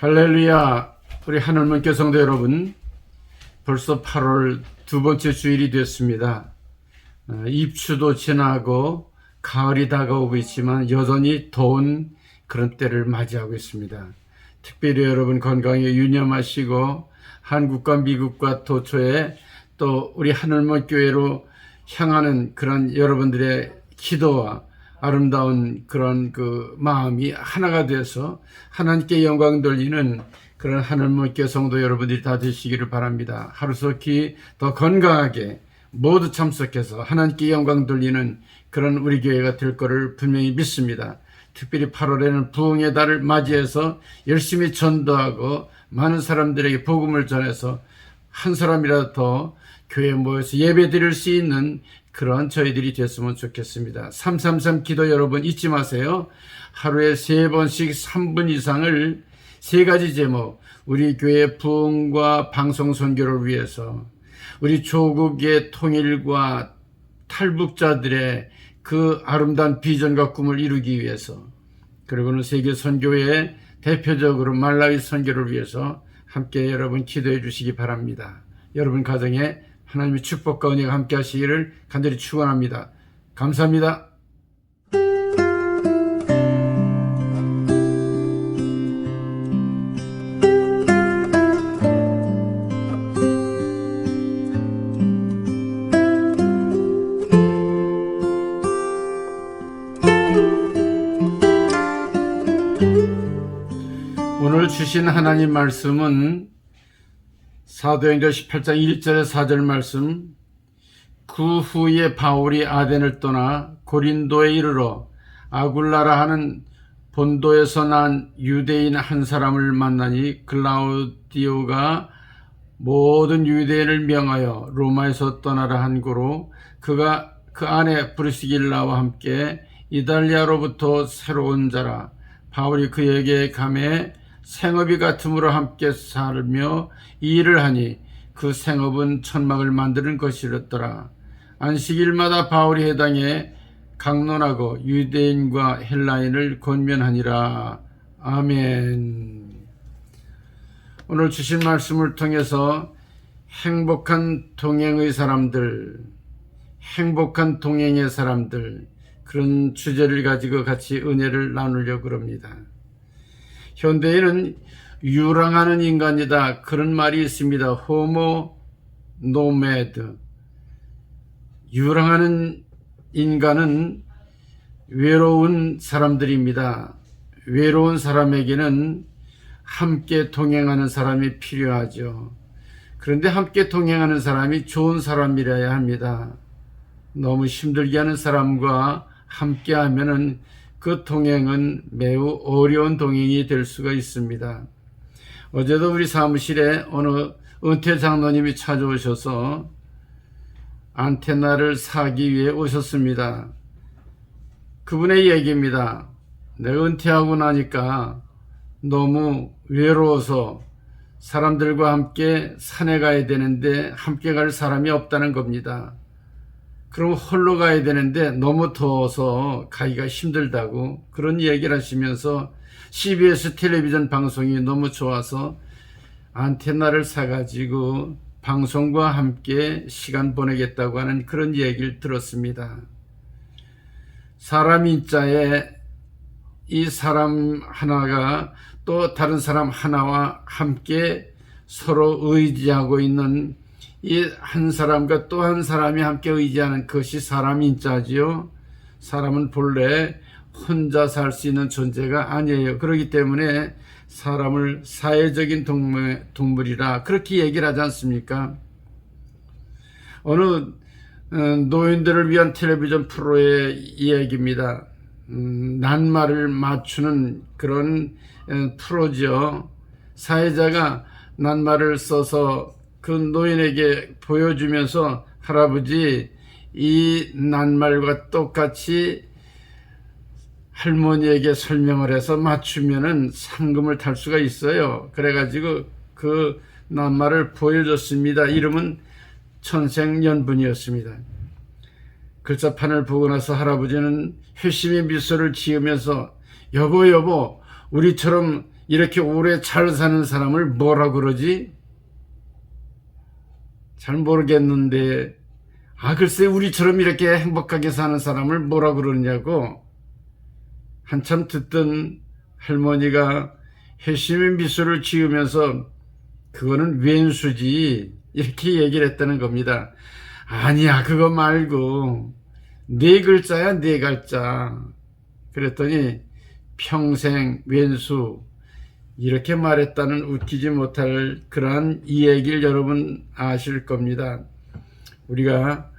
할렐루야. 우리 하늘문교 성도 여러분, 벌써 8월 두 번째 주일이 됐습니다. 입추도 지나고 가을이 다가오고 있지만 여전히 더운 그런 때를 맞이하고 있습니다. 특별히 여러분 건강에 유념하시고 한국과 미국과 도처에 또 우리 하늘문교회로 향하는 그런 여러분들의 기도와 아름다운 그런 마음이 하나가 돼서 하나님께 영광 돌리는 그런 하늘문교 성도 여러분들이 다 되시기를 바랍니다. 하루속히 더 건강하게 모두 참석해서 하나님께 영광 돌리는 그런 우리 교회가 될 것을 분명히 믿습니다. 특별히 8월에는 부흥의 달을 맞이해서 열심히 전도하고 많은 사람들에게 복음을 전해서 한 사람이라도 더 교회에 모여서 예배 드릴 수 있는 그런 저희들이 됐으면 좋겠습니다. 333 기도 여러분 잊지 마세요. 하루에 3번씩 3분 이상을 3가지 제목, 우리 교회 부흥과 방송 선교를 위해서, 우리 조국의 통일과 탈북자들의 그 아름다운 비전과 꿈을 이루기 위해서, 그리고는 세계 선교의 대표적으로 말라위 선교를 위해서 함께 여러분 기도해 주시기 바랍니다. 여러분 가정에 하나님의 축복과 은혜가 함께 하시기를 간절히 축원합니다. 감사합니다. 오늘 주신 하나님 말씀은 사도행전 18장 1절에 4절 말씀, 그 후에 바울이 아덴을 떠나 고린도에 이르러 아굴라라 하는 본도에서 난 유대인 한 사람을 만나니 글라우디오가 모든 유대인을 명하여 로마에서 떠나라 한 고로 그가 그 아내 브리스길라와 함께 이달리아로부터 새로운 자라. 바울이 그에게 감해 생업이 같음으로 함께 살며 이 일을 하니 그 생업은 천막을 만드는 것이었더라. 안식일마다 바울이 해당에 강론하고 유대인과 헬라인을 권면하니라. 아멘. 오늘 주신 말씀을 통해서 행복한 동행의 사람들, 행복한 동행의 사람들, 그런 주제를 가지고 같이 은혜를 나누려고 합니다. 현대에는 유랑하는 인간이다, 그런 말이 있습니다. 호모 노매드. 유랑하는 인간은 외로운 사람들입니다. 외로운 사람에게는 함께 동행하는 사람이 필요하죠. 그런데 함께 동행하는 사람이 좋은 사람이라야 합니다. 너무 힘들게 하는 사람과 함께 하면은 그 동행은 매우 어려운 동행이 될 수가 있습니다. 어제도 우리 사무실에 어느 은퇴 장로님이 찾아오셔서 안테나를 사기 위해 오셨습니다. 그분의 얘기입니다. 내가 은퇴하고 나니까 너무 외로워서 사람들과 함께 산에 가야 되는데 함께 갈 사람이 없다는 겁니다. 그럼 홀로 가야 되는데 너무 더워서 가기가 힘들다고 그런 얘기를 하시면서 CBS 텔레비전 방송이 너무 좋아서 안테나를 사가지고 방송과 함께 시간 보내겠다고 하는 그런 얘기를 들었습니다. 사람 인자에 이 사람 하나가 또 다른 사람 하나와 함께 서로 의지하고 있는 이 한 사람과 또 한 사람이 함께 의지하는 것이 사람 인자지요. 사람은 본래 혼자 살 수 있는 존재가 아니에요. 그렇기 때문에 사람을 사회적인 동물이라 그렇게 얘기를 하지 않습니까? 어느 노인들을 위한 텔레비전 프로의 이야기입니다. 낱말을 맞추는 그런 프로죠. 사회자가 낱말을 써서 그 노인에게 보여주면서 할아버지 이 낱말과 똑같이 할머니에게 설명을 해서 맞추면은 상금을 탈 수가 있어요. 그래가지고 그 낱말을 보여줬습니다. 이름은 천생연분이었습니다. 글자판을 보고 나서 할아버지는 회심의 미소를 지으면서 여보 우리처럼 이렇게 오래 잘 사는 사람을 뭐라 그러지? 잘 모르겠는데, 글쎄 우리처럼 이렇게 행복하게 사는 사람을 뭐라 그러냐고 한참 듣던 할머니가 회심의 미소를 지으면서 그거는 왼수지 이렇게 얘기를 했다는 겁니다. 아니야, 그거 말고 네 글자야, 네 글자. 그랬더니 평생 왼수 이렇게 말했다는 웃기지 못할 그러한 이 얘기를 여러분 아실 겁니다. 우리가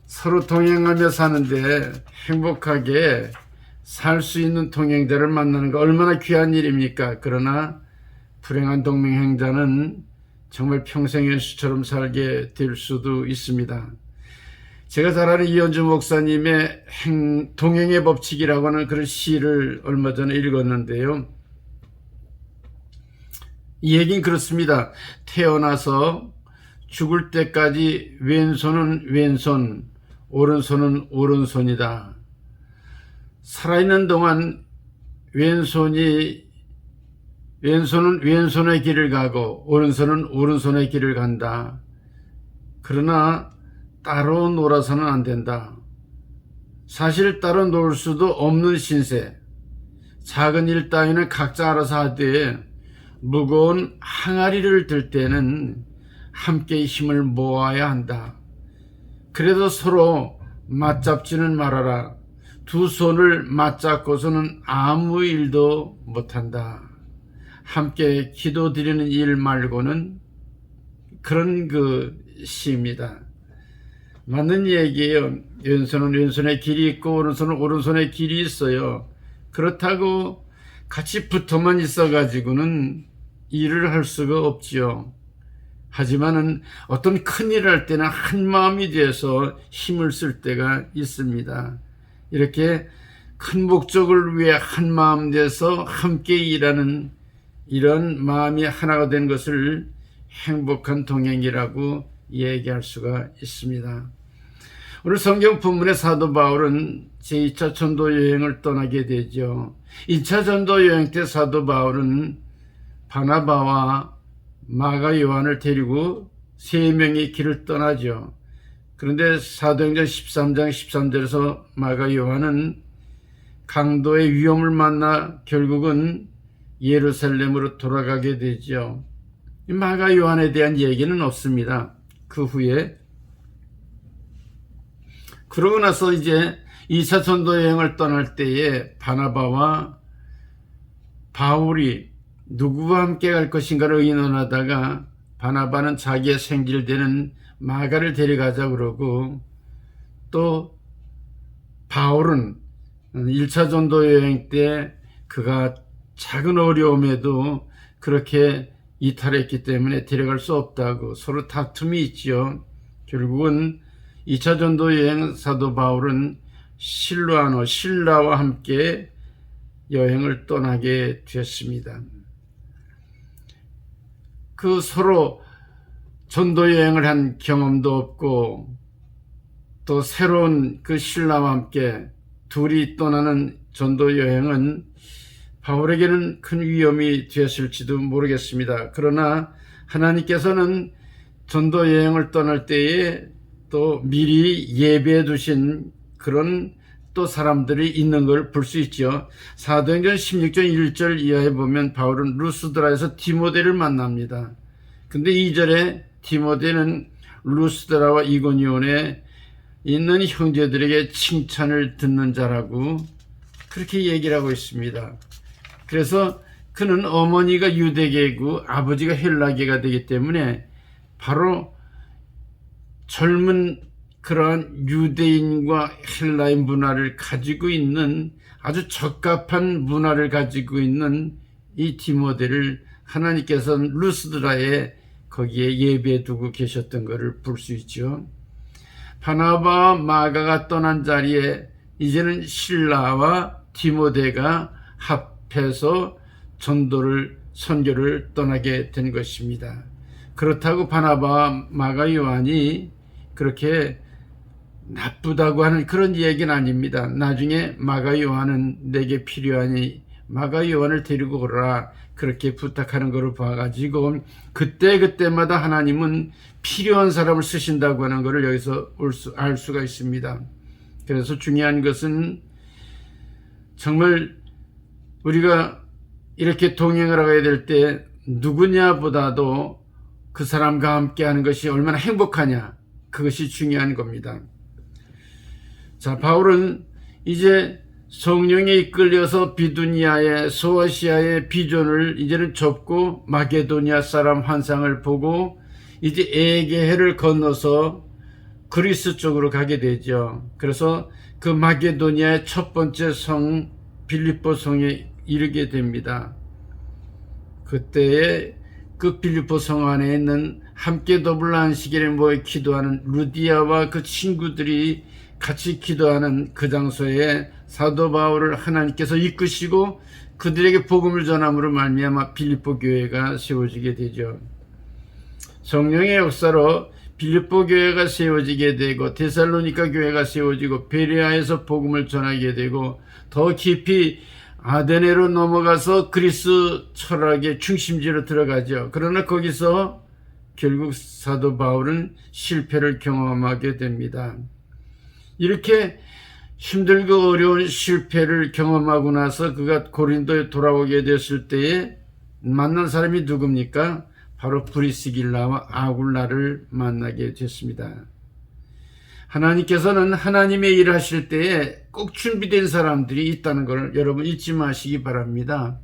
서로 동행하며 사는데 행복하게 살 수 있는 동행자를 만나는 거 얼마나 귀한 일입니까? 그러나 불행한 동맹행자는 정말 평생 왼수처럼 살게 될 수도 있습니다. 제가 잘 아는 이현주 목사님의 동행의 법칙이라고 하는 그런 시를 얼마 전에 읽었는데요. 이 얘기는 그렇습니다. 태어나서 죽을 때까지 왼손은 왼손, 오른손은 오른손이다. 살아있는 동안 왼손은 왼손의 길을 가고 오른손은 오른손의 길을 간다. 그러나 따로 놀아서는 안 된다. 사실 따로 놀 수도 없는 신세. 작은 일 따위는 각자 알아서 하되 무거운 항아리를 들 때는 함께 힘을 모아야 한다. 그래도 서로 맞잡지는 말아라. 두 손을 맞잡고서는 아무 일도 못한다. 함께 기도드리는 일 말고는 그런 시입니다. 맞는 얘기예요. 왼손은 왼손의 길이 있고 오른손은 오른손의 길이 있어요. 그렇다고 같이 붙어만 있어가지고는 일을 할 수가 없지요. 하지만은 어떤 큰일을 할 때는 한 마음이 돼서 힘을 쓸 때가 있습니다. 이렇게 큰 목적을 위해 한 마음 돼서 함께 일하는 이런 마음이 하나가 된 것을 행복한 동행이라고 얘기할 수가 있습니다. 오늘 성경 본문의 사도 바울은 제2차 전도 여행을 떠나게 되죠. 2차 전도 여행 때 사도 바울은 바나바와 마가 요한을 데리고 3명의 길을 떠나죠. 그런데 사도행전 13장 13절에서 마가 요한은 강도의 위험을 만나 결국은 예루살렘으로 돌아가게 되죠. 마가 요한에 대한 얘기는 없습니다. 그 후에 그러고 나서 이제 2차 전도 여행을 떠날 때에 바나바와 바울이 누구와 함께 갈 것인가를 의논하다가 바나바는 자기의 생질되는 마가를 데려가자 그러고 또 바울은 1차 전도 여행 때 그가 작은 어려움에도 그렇게 이탈했기 때문에 데려갈 수 없다고 서로 다툼이 있지요. 결국은 2차 전도 여행 사도 바울은 신라와 함께 여행을 떠나게 됐습니다. 그 서로 전도 여행을 한 경험도 없고 또 새로운 그 신라와 함께 둘이 떠나는 전도 여행은 바울에게는 큰 위험이 되었을지도 모르겠습니다. 그러나 하나님께서는 전도 여행을 떠날 때에 또 미리 예배해 두신 그런 또 사람들이 있는 걸 볼 수 있죠. 사도행전 16장 1절 이하에 보면 바울은 루스드라에서 디모데를 만납니다. 근데 2절에 디모데는 루스드라와 이고니온에 있는 형제들에게 칭찬을 듣는 자라고 그렇게 얘기를 하고 있습니다. 그래서 그는 어머니가 유대계고 아버지가 헬라계가 되기 때문에 바로 젊은 그러한 유대인과 헬라의 문화를 가지고 있는 아주 적합한 문화를 가지고 있는 이 디모데를 하나님께서는 루스드라에 거기에 예배해 두고 계셨던 것을 볼 수 있죠. 바나바와 마가가 떠난 자리에 이제는 실라와 디모데가 합해서 선교를 떠나게 된 것입니다. 그렇다고 바나바와 마가 요한이 그렇게 나쁘다고 하는 그런 얘기는 아닙니다. 나중에 마가 요한은 내게 필요하니 마가 요한을 데리고 오라 그렇게 부탁하는 것을 봐가지고 그때마다 하나님은 필요한 사람을 쓰신다고 하는 것을 여기서 알 수가 있습니다. 그래서 중요한 것은 정말 우리가 이렇게 동행을 하게 될 때 누구냐보다도 그 사람과 함께 하는 것이 얼마나 행복하냐, 그것이 중요한 겁니다. 자, 바울은 이제 성령에 이끌려서 비두니아의 소아시아의 비전을 이제는 접고 마게도니아 사람 환상을 보고 이제 에게해를 건너서 그리스 쪽으로 가게 되죠. 그래서 그 마게도니아의 첫 번째 성 빌립보 성에 이르게 됩니다. 그때에 그 빌립보 성 안에 있는 함께 더불어 안식일에 모여 기도하는 루디아와 그 친구들이 같이 기도하는 그 장소에 사도 바울을 하나님께서 이끄시고 그들에게 복음을 전함으로 말미암아 빌립보 교회가 세워지게 되죠. 성령의 역사로 빌립보 교회가 세워지게 되고 데살로니가 교회가 세워지고 베레아에서 복음을 전하게 되고 더 깊이 아데네로 넘어가서 그리스 철학의 중심지로 들어가죠. 그러나 거기서 결국 사도 바울은 실패를 경험하게 됩니다. 이렇게 힘들고 어려운 실패를 경험하고 나서 그가 고린도에 돌아오게 됐을 때에 만난 사람이 누굽니까? 바로 브리스길라와 아굴라를 만나게 됐습니다. 하나님께서는 하나님의 일을 하실 때에 꼭 준비된 사람들이 있다는 걸 여러분 잊지 마시기 바랍니다.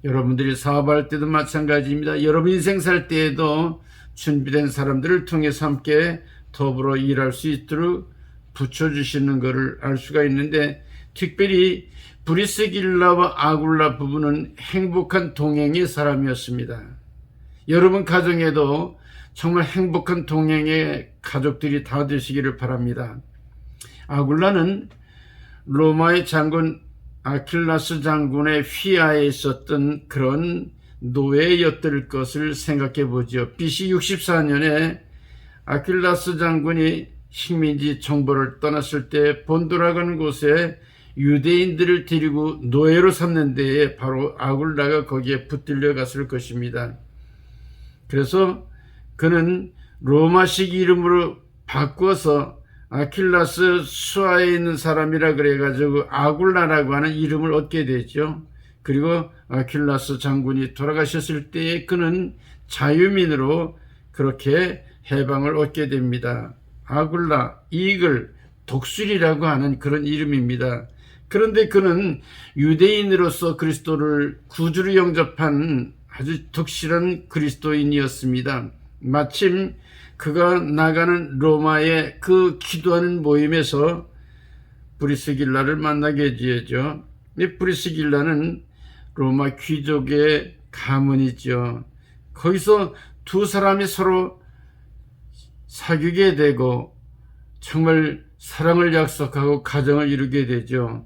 여러분들이 사업할 때도 마찬가지입니다. 여러분 인생 살 때에도 준비된 사람들을 통해서 함께 더불어 일할 수 있도록 붙여주시는 것을 알 수가 있는데, 특별히 브리스길라와 아굴라 부부는 행복한 동행의 사람이었습니다. 여러분 가정에도 정말 행복한 동행의 가족들이 다 되시기를 바랍니다. 아굴라는 로마의 장군 아킬라스 장군의 휘하에 있었던 그런 노예였을 것을 생각해 보죠. BC 64년에 아킬라스 장군이 식민지 정벌을 떠났을 때 본도라고 하는 곳에 유대인들을 데리고 노예로 삼는 데에 바로 아굴라가 거기에 붙들려 갔을 것입니다. 그래서 그는 로마식 이름으로 바꿔서 아킬라스 수하에 있는 사람이라 그래가지고 아굴라라고 하는 이름을 얻게 되죠. 그리고 아킬라스 장군이 돌아가셨을 때에 그는 자유민으로 그렇게 해방을 얻게 됩니다. 아굴라, 이글, 독수리라고 하는 그런 이름입니다. 그런데 그는 유대인으로서 그리스도를 구주로 영접한 아주 덕실한 그리스도인이었습니다. 마침 그가 나가는 로마의 그 기도하는 모임에서 브리스길라를 만나게 되죠. 브리스길라는 로마 귀족의 가문이죠. 거기서 두 사람이 서로 사귀게 되고 정말 사랑을 약속하고 가정을 이루게 되죠.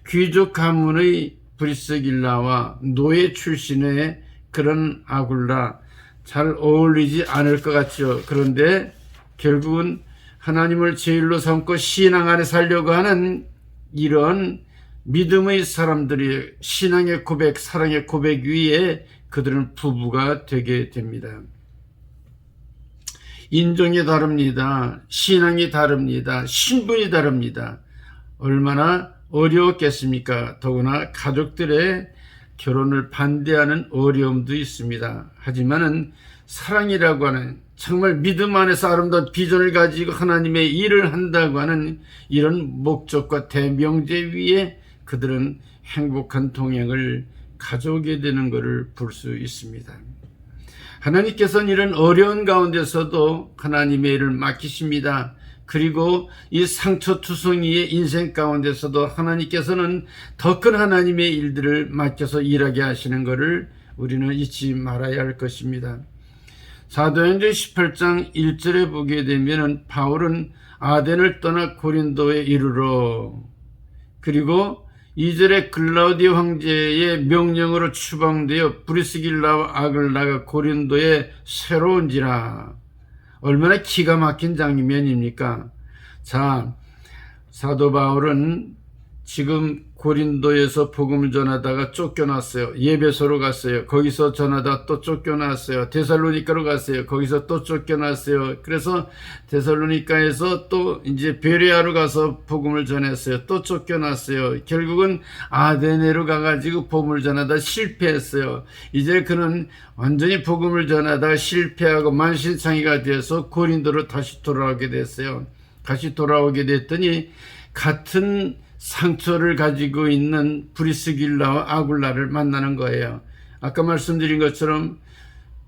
귀족 가문의 브리스길라와 노예 출신의 그런 아굴라, 잘 어울리지 않을 것 같죠. 그런데 결국은 하나님을 제일로 삼고 신앙 안에 살려고 하는 이런 믿음의 사람들이 신앙의 고백, 사랑의 고백 위에 그들은 부부가 되게 됩니다. 인종이 다릅니다. 신앙이 다릅니다. 신분이 다릅니다. 얼마나 어려웠겠습니까? 더구나 가족들의 결혼을 반대하는 어려움도 있습니다. 하지만은 사랑이라고 하는 정말 믿음 안에서 아름다운 비전을 가지고 하나님의 일을 한다고 하는 이런 목적과 대명제 위에 그들은 행복한 동행을 가져오게 되는 것을 볼 수 있습니다. 하나님께서는 이런 어려운 가운데서도 하나님의 일을 맡기십니다. 그리고 이 상처투성이의 인생 가운데서도 하나님께서는 더 큰 하나님의 일들을 맡겨서 일하게 하시는 것을 우리는 잊지 말아야 할 것입니다. 사도행전 18장 1절에 보게 되면 바울은 아덴을 떠나 고린도에 이르러, 그리고 2절에 글라우디오 황제의 명령으로 추방되어 브리스길라와 아글라가 고린도에 새로운지라. 얼마나 기가 막힌 장면입니까? 자, 사도 바울은 지금 고린도에서 복음을 전하다가 쫓겨났어요. 예배소로 갔어요. 거기서 전하다가 또 쫓겨났어요. 데살로니가로 갔어요. 거기서 또 쫓겨났어요. 그래서 데살로니가에서 또 이제 베레아로 가서 복음을 전했어요. 또 쫓겨났어요. 결국은 아데네로 가가지고 복음을 전하다 실패했어요. 이제 그는 완전히 복음을 전하다 실패하고 만신창이가 되어서 고린도로 다시 돌아오게 됐어요. 다시 돌아오게 됐더니 같은 상처를 가지고 있는 브리스길라와 아굴라를 만나는 거예요. 아까 말씀드린 것처럼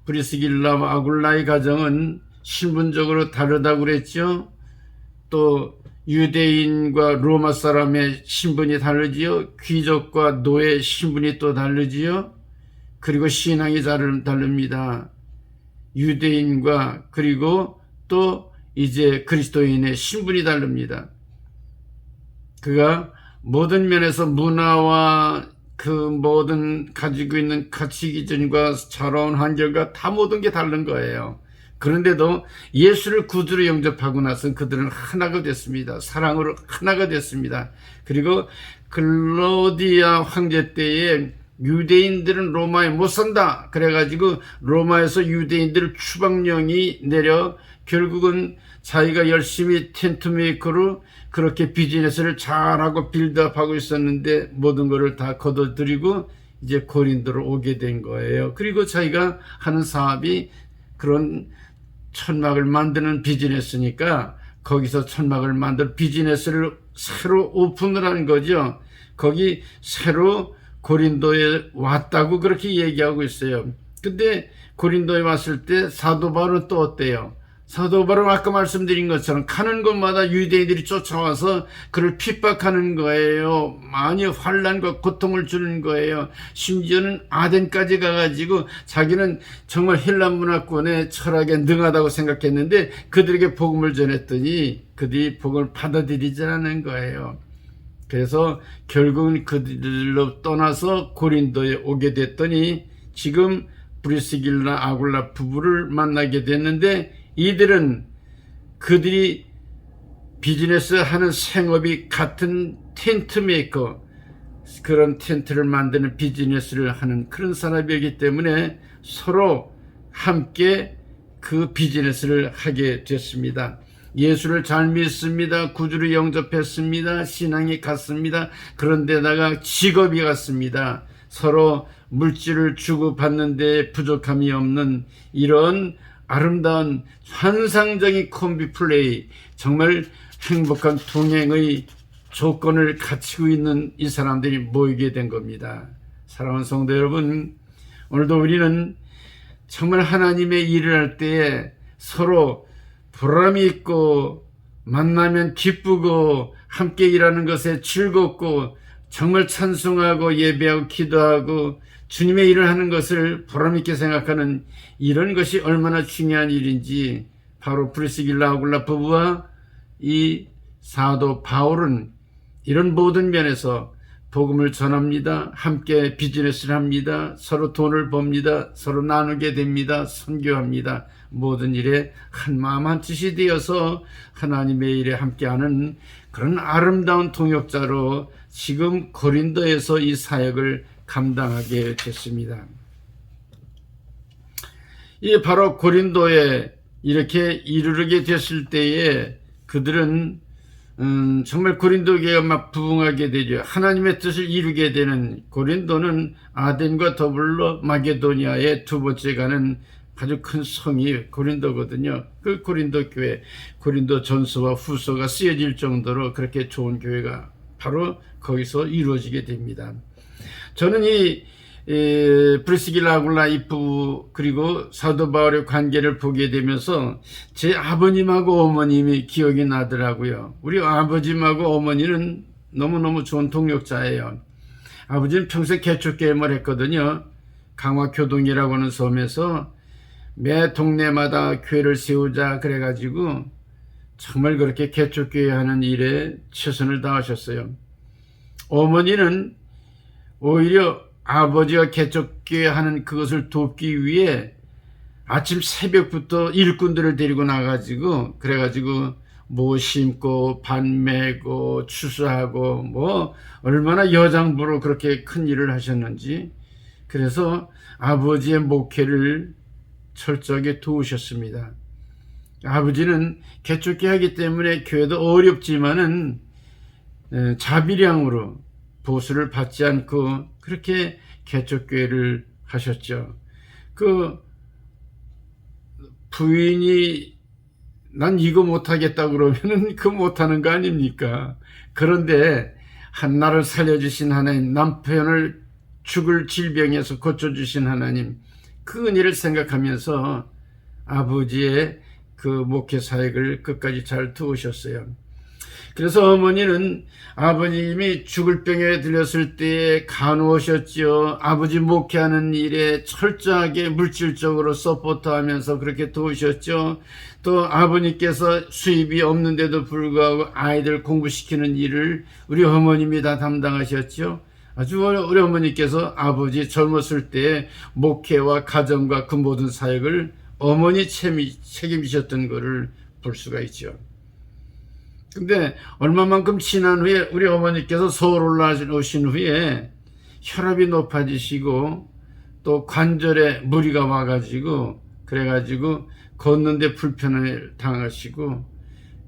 브리스길라와 아굴라의 가정은 신분적으로 다르다고 그랬죠. 또 유대인과 로마 사람의 신분이 다르지요. 귀족과 노예 신분이 또 다르지요. 그리고 신앙이 다릅니다. 유대인과 그리고 또 이제 그리스도인의 신분이 다릅니다. 그가 모든 면에서 문화와 그 모든 가지고 있는 가치 기준과 자라온 환경과 다 모든 게 다른 거예요. 그런데도 예수를 구주로 영접하고 나서 그들은 하나가 됐습니다. 사랑으로 하나가 됐습니다. 그리고 클로디아 황제 때에 유대인들은 로마에 못 산다 그래가지고 로마에서 유대인들 추방령이 내려 결국은 자기가 열심히 텐트 메이커로 그렇게 비즈니스를 잘하고 빌드업하고 있었는데 모든 것을 다 거둬들이고 이제 고린도로 오게 된 거예요. 그리고 자기가 하는 사업이 그런 천막을 만드는 비즈니스니까 거기서 천막을 만들 비즈니스를 새로 오픈을 하는 거죠. 거기 새로 고린도에 왔다고 그렇게 얘기하고 있어요. 근데 고린도에 왔을 때 사도 바울은 또 어때요? 사도 바울은 아까 말씀드린 것처럼 가는 곳마다 유대인들이 쫓아와서 그를 핍박하는 거예요. 많이 환난과 고통을 주는 거예요. 심지어는 아덴까지 가가지고 자기는 정말 헬라 문화권의 철학에 능하다고 생각했는데 그들에게 복음을 전했더니 그들이 복음을 받아들이지 않는 거예요. 그래서 결국은 그들로 떠나서 고린도에 오게 됐더니 지금 브리스길라 아굴라 부부를 만나게 됐는데 이들은 그들이 비즈니스 하는 생업이 같은 텐트 메이커, 그런 텐트를 만드는 비즈니스를 하는 그런 산업이기 때문에 서로 함께 그 비즈니스를 하게 됐습니다. 예수를 잘 믿습니다. 구주를 영접했습니다. 신앙이 같습니다. 그런데다가 직업이 같습니다. 서로 물질을 주고받는 데 부족함이 없는 이런 아름다운 환상적인 콤비 플레이, 정말 행복한 동행의 조건을 갖추고 있는 이 사람들이 모이게 된 겁니다. 사랑하는 성도 여러분, 오늘도 우리는 정말 하나님의 일을 할 때에 서로 보람이 있고 만나면 기쁘고 함께 일하는 것에 즐겁고 정말 찬송하고 예배하고 기도하고 주님의 일을 하는 것을 보람있게 생각하는 이런 것이 얼마나 중요한 일인지 바로 브리스길라 아굴라 부부와 이 사도 바울은 이런 모든 면에서 복음을 전합니다. 함께 비즈니스를 합니다. 서로 돈을 법니다. 서로 나누게 됩니다. 선교합니다. 모든 일에 한마음 한뜻이 되어서 하나님의 일에 함께하는 그런 아름다운 동역자로 지금 고린도에서 이 사역을 감당하게 됐습니다. 이 바로 고린도에 이렇게 이르게 됐을 때에 그들은 정말 고린도 교회가 막 부흥하게 되죠. 하나님의 뜻을 이루게 되는 고린도는 아덴과 더불어 마게도니아의 두 번째 가는 아주 큰 성이 고린도거든요. 그 고린도 교회, 고린도 전서와 후서가 쓰여질 정도로 그렇게 좋은 교회가 바로 거기서 이루어지게 됩니다. 저는 이 브리스길라 아굴라 이 부부 그리고 사도 바울의 관계를 보게 되면서 제 아버님하고 어머님이 기억이 나더라고요. 우리 아버님하고 어머니는 너무너무 좋은 동역자예요. 아버지는 평생 개척교회만 했거든요. 강화교동이라고 하는 섬에서 매 동네마다 교회를 세우자 그래가지고 정말 그렇게 개척교회 하는 일에 최선을 다하셨어요. 어머니는 오히려 아버지가 개척교회 하는 그것을 돕기 위해 아침 새벽부터 일꾼들을 데리고 나가지고 그래가지고 모 심고 밭 메고 추수하고 뭐 얼마나 여장부로 그렇게 큰 일을 하셨는지, 그래서 아버지의 목회를 철저하게 도우셨습니다. 아버지는 개척교 하기 때문에 교회도 어렵지만은 자비량으로 보수를 받지 않고 그렇게 개척교회를 하셨죠. 그 부인이 난 이거 못하겠다 그러면은 그 못하는 거 아닙니까? 그런데 한나를 살려주신 하나님, 남편을 죽을 질병에서 고쳐주신 하나님, 그 은혜를 생각하면서 아버지의 그 목회 사역을 끝까지 잘 도우셨어요. 그래서 어머니는 아버님이 죽을 병에 들렸을 때에 간호하셨지요. 아버지 목회하는 일에 철저하게 물질적으로 서포트하면서 그렇게 도우셨죠. 또 아버님께서 수입이 없는데도 불구하고 아이들 공부시키는 일을 우리 어머님이 다 담당하셨죠. 아주 우리 어머니께서 아버지 젊었을 때 목회와 가정과 그 모든 사역을 어머니 책임지셨던 것을 볼 수가 있죠. 근데 얼마만큼 지난 후에 우리 어머니께서 서울 올라오신 후에 혈압이 높아지시고 또 관절에 무리가 와가지고 그래가지고 걷는데 불편을 당하시고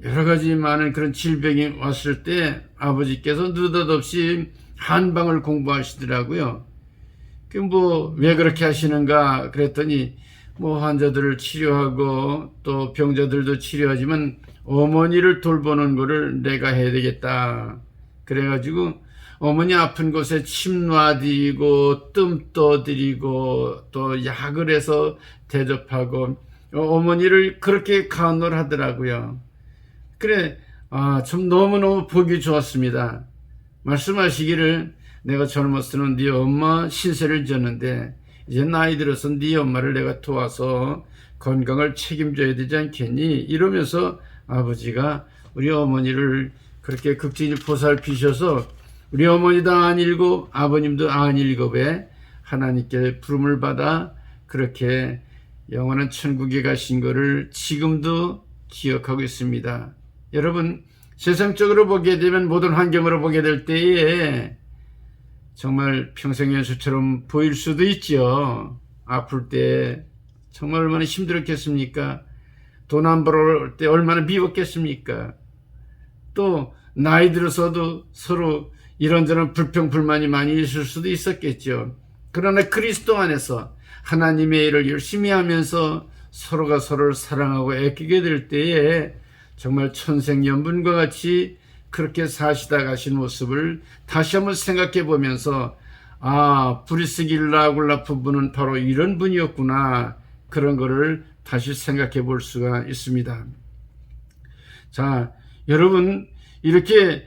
여러 가지 많은 그런 질병이 왔을 때 아버지께서 느닷없이 한방을 공부하시더라고요. 그 뭐 왜 그렇게 하시는가 그랬더니 뭐 환자들을 치료하고 또 병자들도 치료하지만 어머니를 돌보는 거를 내가 해야 되겠다. 그래가지고 어머니 아픈 곳에 침 놔드리고 뜸 떠드리고 또 약을 해서 대접하고 어머니를 그렇게 간호를 하더라고요. 그래, 참 너무너무 보기 좋았습니다. 말씀하시기를 내가 젊었을 때는 네 엄마 신세를 졌는데 이제 나이 들어서 네 엄마를 내가 도와서 건강을 책임져야 되지 않겠니? 이러면서 아버지가 우리 어머니를 그렇게 극진히 보살피셔서 우리 어머니도 안일곱 아버님도 안일곱에 하나님께 부름을 받아 그렇게 영원한 천국에 가신 것을 지금도 기억하고 있습니다. 여러분, 세상적으로 보게 되면 모든 환경으로 보게 될 때에 정말 평생연수처럼 보일 수도 있죠. 아플 때 정말 얼마나 힘들었겠습니까? 돈 안 벌어올 때 얼마나 미웠겠습니까? 또 나이 들어서도 서로 이런저런 불평불만이 많이 있을 수도 있었겠죠. 그러나 그리스도 안에서 하나님의 일을 열심히 하면서 서로가 서로를 사랑하고 애끼게 될 때에 정말 천생연분과 같이 그렇게 사시다 가신 모습을 다시 한번 생각해 보면서 브리스길라 아굴라 부부는 바로 이런 분이었구나, 그런 거를 다시 생각해 볼 수가 있습니다. 자, 여러분, 이렇게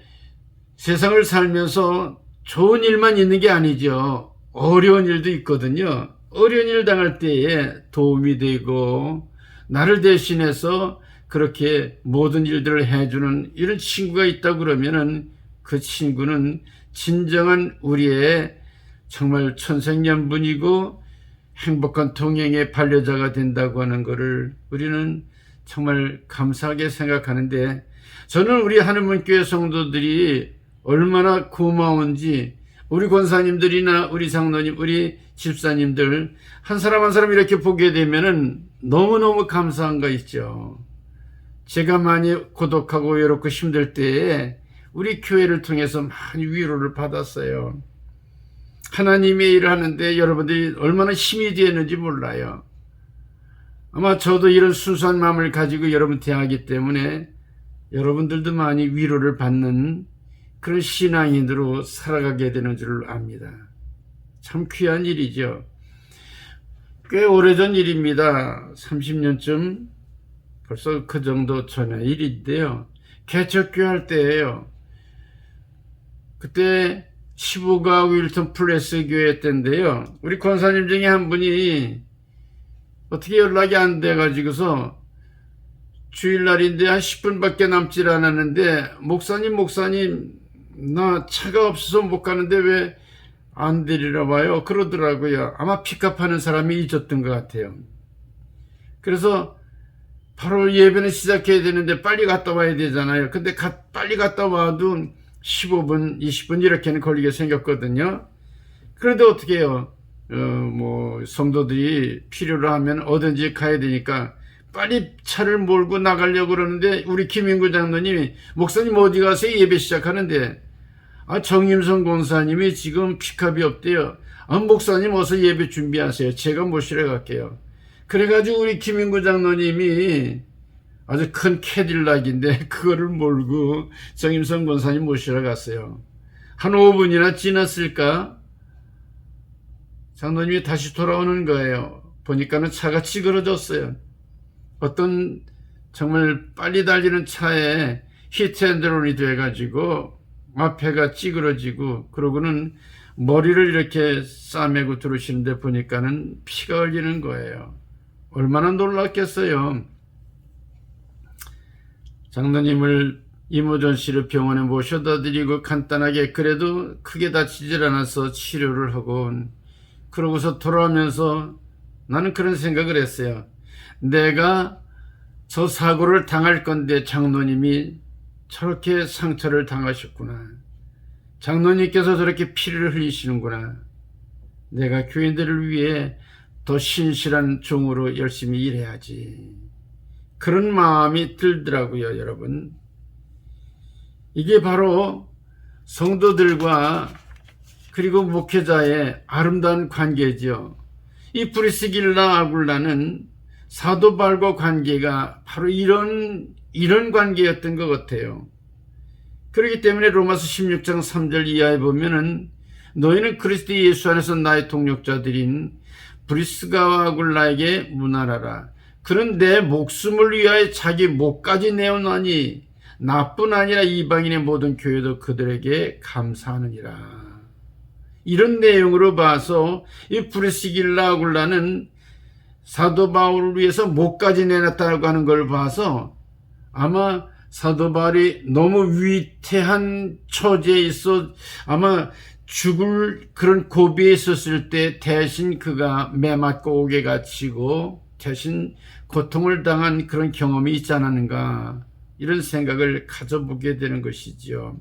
세상을 살면서 좋은 일만 있는 게 아니죠. 어려운 일도 있거든요. 어려운 일 당할 때에 도움이 되고 나를 대신해서 그렇게 모든 일들을 해주는 이런 친구가 있다 그러면은 그 친구는 진정한 우리의 정말 천생연분이고 행복한 동행의 반려자가 된다고 하는 것을 우리는 정말 감사하게 생각하는데, 저는 우리 하늘문교회 성도들이 얼마나 고마운지, 우리 권사님들이나 우리 장로님, 우리 집사님들 한 사람 한 사람 이렇게 보게 되면은 너무너무 감사한 거 있죠. 제가 많이 고독하고 외롭고 힘들 때에 우리 교회를 통해서 많이 위로를 받았어요. 하나님의 일을 하는데 여러분들이 얼마나 힘이 되었는지 몰라요. 아마 저도 이런 순수한 마음을 가지고 여러분 대하기 때문에 여러분들도 많이 위로를 받는 그런 신앙인으로 살아가게 되는 줄 압니다. 참 귀한 일이죠. 꽤 오래전 일입니다. 30년쯤 벌써 그 정도 전의 일인데요. 개척교회 할 때예요. 그때 15가 윌턴 플레스 교회 때인데요. 우리 권사님 중에 한 분이 어떻게 연락이 안 돼가지고서 주일날인데 한 10분밖에 남질 않았는데 목사님 나 차가 없어서 못 가는데 왜 안 데리러 와요? 그러더라고요. 아마 픽업하는 사람이 잊었던 것 같아요. 그래서 바로 예배는 시작해야 되는데 빨리 갔다 와야 되잖아요. 근데 빨리 갔다 와도 15분, 20분 이렇게는 걸리게 생겼거든요. 그런데 어떻게 해요? 성도들이 필요로 하면 어딘지 가야 되니까 빨리 차를 몰고 나가려고 그러는데 우리 김인구 장로님이 목사님 어디 가세요? 예배 시작하는데 정임성 권사님이 지금 픽업이 없대요. 목사님 어서 예배 준비하세요. 제가 모시러 갈게요. 그래가지고 우리 김인구 장로님이 아주 큰 캐딜락인데 그거를 몰고 정임성 권사님 모시러 갔어요. 한 5분이나 지났을까? 장로님이 다시 돌아오는 거예요. 보니까는 차가 찌그러졌어요. 어떤 정말 빨리 달리는 차에 히트앤드론이 돼가지고 앞에가 찌그러지고 그러고는 머리를 이렇게 싸매고 들어오시는데 보니까는 피가 흘리는 거예요. 얼마나 놀랐겠어요. 장로님을 이모전시를 병원에 모셔다 드리고 간단하게 그래도 크게 다치질 않아서 치료를 하고 그러고서 돌아오면서 나는 그런 생각을 했어요. 내가 저 사고를 당할 건데 장로님이 저렇게 상처를 당하셨구나. 장로님께서 저렇게 피를 흘리시는구나. 내가 교인들을 위해 더 신실한 종으로 열심히 일해야지. 그런 마음이 들더라고요, 여러분. 이게 바로 성도들과 그리고 목회자의 아름다운 관계죠. 이 브리스길라 아굴라는 사도 바울과 관계가 바로 이런 관계였던 것 같아요. 그렇기 때문에 로마서 16장 3절 이하에 보면은 너희는 그리스도 예수 안에서 나의 동력자들인 브리스가와 아굴라에게 문안하라. 그는 내 목숨을 위하여 자기 목까지 내어나니 나뿐 아니라 이방인의 모든 교회도 그들에게 감사하느니라. 이런 내용으로 봐서 이 브리스길라 아굴라는 사도 바울을 위해서 목까지 내놨다고 하는 걸 봐서 아마 사도 바울이 너무 위태한 처지에 있어 아마 죽을 그런 고비에 있었을 때 대신 그가 매맞고 옥에 갇히고 대신 고통을 당한 그런 경험이 있지 않았는가 이런 생각을 가져보게 되는 것이지요.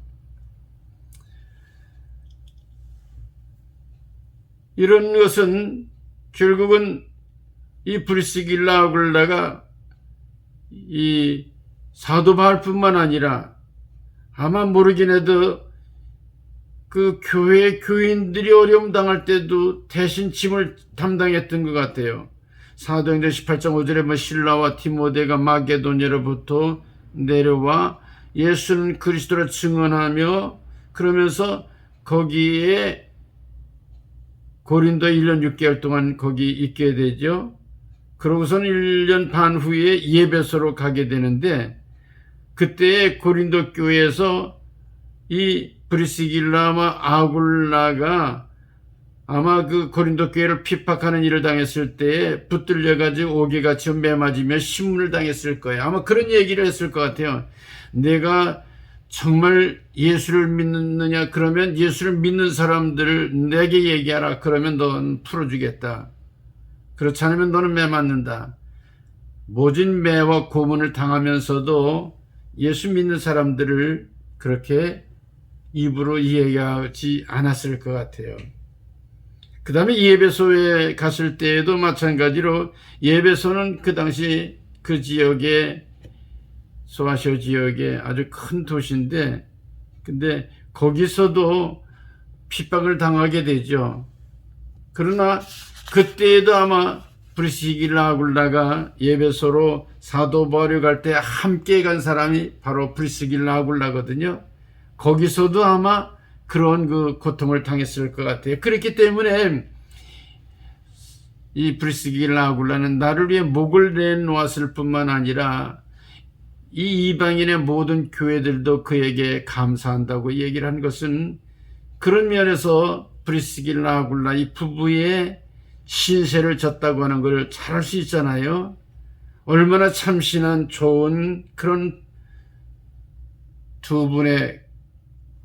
이런 것은 결국은 이 브리스길라 아굴라가 이 사도 바울뿐만 아니라 아마 모르긴 해도 그 교회 교인들이 어려움 당할 때도 대신 짐을 담당했던 것 같아요. 사도행전 18장 5절에 실라와 디모데가 마게도냐로부터 내려와 예수는 그리스도를 증언하며 그러면서 거기에 고린도에 1년 6개월 동안 거기 있게 되죠. 그러고서는 1년 반 후에 예배소로 가게 되는데 그때 고린도 교회에서 이 브리스길라와 아굴라가 아마 그 고린도 교회를 핍박하는 일을 당했을 때에 붙들려가지고 옥에같이 매맞으며 신문을 당했을 거예요. 아마 그런 얘기를 했을 것 같아요. 내가 정말 예수를 믿느냐 그러면 예수를 믿는 사람들을 내게 얘기하라. 그러면 넌 풀어주겠다. 그렇지 않으면 너는 매맞는다. 모진 매와 고문을 당하면서도 예수 믿는 사람들을 그렇게 입으로 이야기하지 않았을 것 같아요. 그 다음에 예배소에 갔을 때에도 마찬가지로 예배소는 그 당시 그 지역에 소아시아 지역의 아주 큰 도시인데 근데 거기서도 핍박을 당하게 되죠. 그러나 그때에도 아마 브리스길라 아굴라가 예배소로 사도 바울이 갈 때 함께 간 사람이 바로 브리스길라 아굴라거든요. 거기서도 아마 그런 그 고통을 당했을 것 같아요. 그렇기 때문에 이 브리스길라 아굴라는 나를 위해 목을 내놓았을 뿐만 아니라 이 이방인의 모든 교회들도 그에게 감사한다고 얘기를 한 것은 그런 면에서 브리스길라 아굴라 이 부부의 신세를 졌다고 하는 걸 잘 알 수 있잖아요. 얼마나 참신한 좋은 그런 두 분의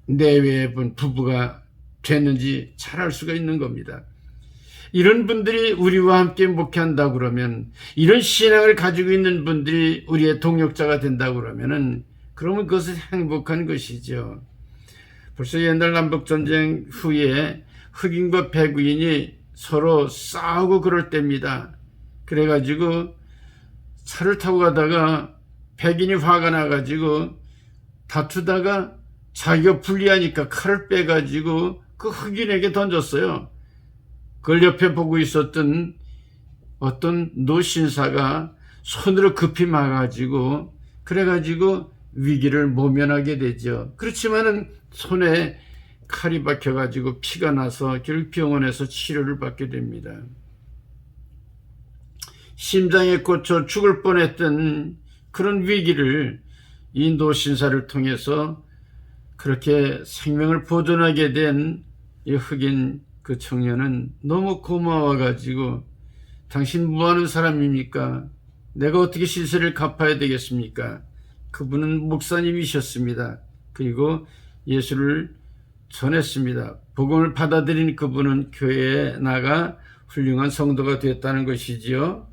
내외의 부부가 됐는지 잘 알 수가 있는 겁니다. 이런 분들이 우리와 함께 목회한다 그러면, 이런 신앙을 가지고 있는 분들이 우리의 동역자가 된다 그러면은, 그러면 그것은 행복한 것이죠. 벌써 옛날 남북전쟁 후에 흑인과 백인이 서로 싸우고 그럴 때입니다. 그래가지고 차를 타고 가다가 백인이 화가 나가지고 다투다가 자기가 불리하니까 칼을 빼가지고 그 흑인에게 던졌어요. 그걸 옆에 보고 있었던 어떤 노신사가 손으로 급히 막아가지고 그래가지고 위기를 모면하게 되죠. 그렇지만은 손에 칼이 박혀가지고 피가 나서 결국 병원에서 치료를 받게 됩니다. 심장에 꽂혀 죽을 뻔했던 그런 위기를 이 노신사를 통해서 그렇게 생명을 보존하게 된 이 흑인 그 청년은 너무 고마워가지고 당신 뭐하는 사람입니까? 내가 어떻게 시세를 갚아야 되겠습니까? 그분은 목사님이셨습니다. 그리고 예수를 전했습니다. 복음을 받아들인 그분은 교회에 나가 훌륭한 성도가 됐다는 것이지요.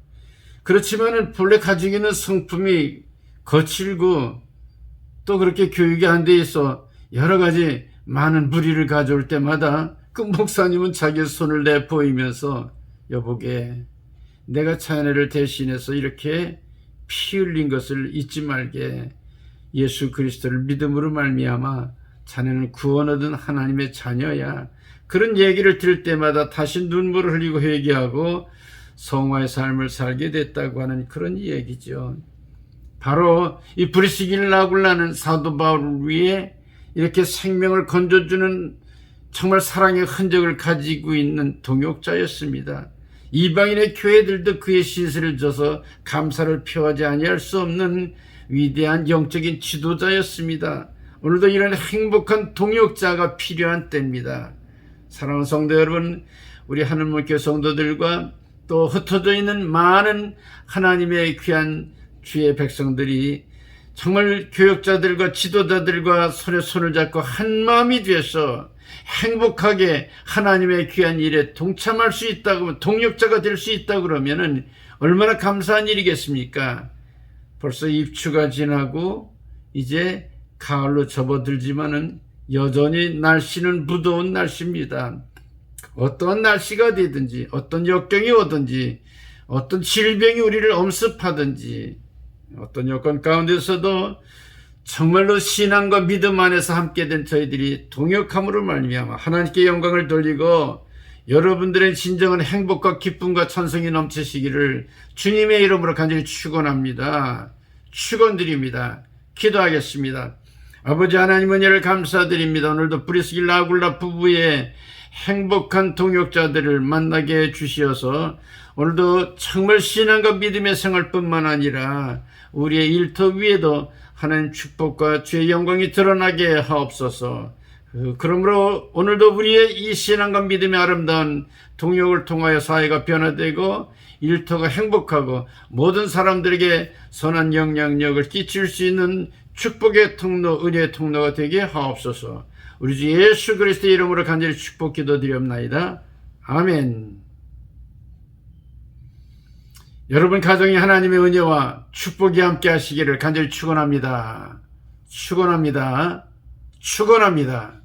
그렇지만은 본래 가지고 있는 성품이 거칠고 또 그렇게 교육이 안 돼 있어 여러 가지 많은 무리를 가져올 때마다 그 목사님은 자기의 손을 내보이면서 여보게 내가 자네를 대신해서 이렇게 피 흘린 것을 잊지 말게 예수 그리스도를 믿음으로 말미암아 자네는 구원 얻은 하나님의 자녀야. 그런 얘기를 들을 때마다 다시 눈물을 흘리고 회개하고 성화의 삶을 살게 됐다고 하는 그런 얘기죠. 바로 이 브리스길라 아굴라는 사도 바울을 위해 이렇게 생명을 건져주는 정말 사랑의 흔적을 가지고 있는 동역자였습니다. 이방인의 교회들도 그의 신세를 져서 감사를 표하지 아니할 수 없는 위대한 영적인 지도자였습니다. 오늘도 이런 행복한 동역자가 필요한 때입니다. 사랑하는 성도 여러분, 우리 하늘목교 성도들과 또 흩어져 있는 많은 하나님의 귀한 주의 백성들이 정말 교역자들과 지도자들과 손에 손을 잡고 한 마음이 돼서 행복하게 하나님의 귀한 일에 동참할 수 있다고, 동역자가 될 수 있다고 그러면은 얼마나 감사한 일이겠습니까? 벌써 입추가 지나고 이제 가을로 접어들지만은 여전히 날씨는 무더운 날씨입니다. 어떤 날씨가 되든지, 어떤 역경이 오든지, 어떤 질병이 우리를 엄습하든지, 어떤 여건 가운데서도 정말로 신앙과 믿음 안에서 함께 된 저희들이 동역함으로 말미암아 하나님께 영광을 돌리고 여러분들의 진정한 행복과 기쁨과 찬송이 넘치시기를 주님의 이름으로 간절히 축원합니다. 축원드립니다. 기도하겠습니다. 아버지 하나님 은혜를 감사드립니다. 오늘도 브리스길라 아굴라 부부의 행복한 동역자들을 만나게 해주시어서 오늘도 정말 신앙과 믿음의 생활뿐만 아니라 우리의 일터 위에도 하나님 축복과 주의 영광이 드러나게 하옵소서. 그러므로 오늘도 우리의 이 신앙과 믿음의 아름다운 동역을 통하여 사회가 변화되고 일터가 행복하고 모든 사람들에게 선한 영향력을 끼칠 수 있는 축복의 통로, 은혜의 통로가 되게 하옵소서. 우리 주 예수 그리스도의 이름으로 간절히 축복 기도드리옵나이다. 아멘. 여러분 가정이 하나님의 은혜와 축복이 함께 하시기를 간절히 축원합니다. 축원합니다. 축원합니다.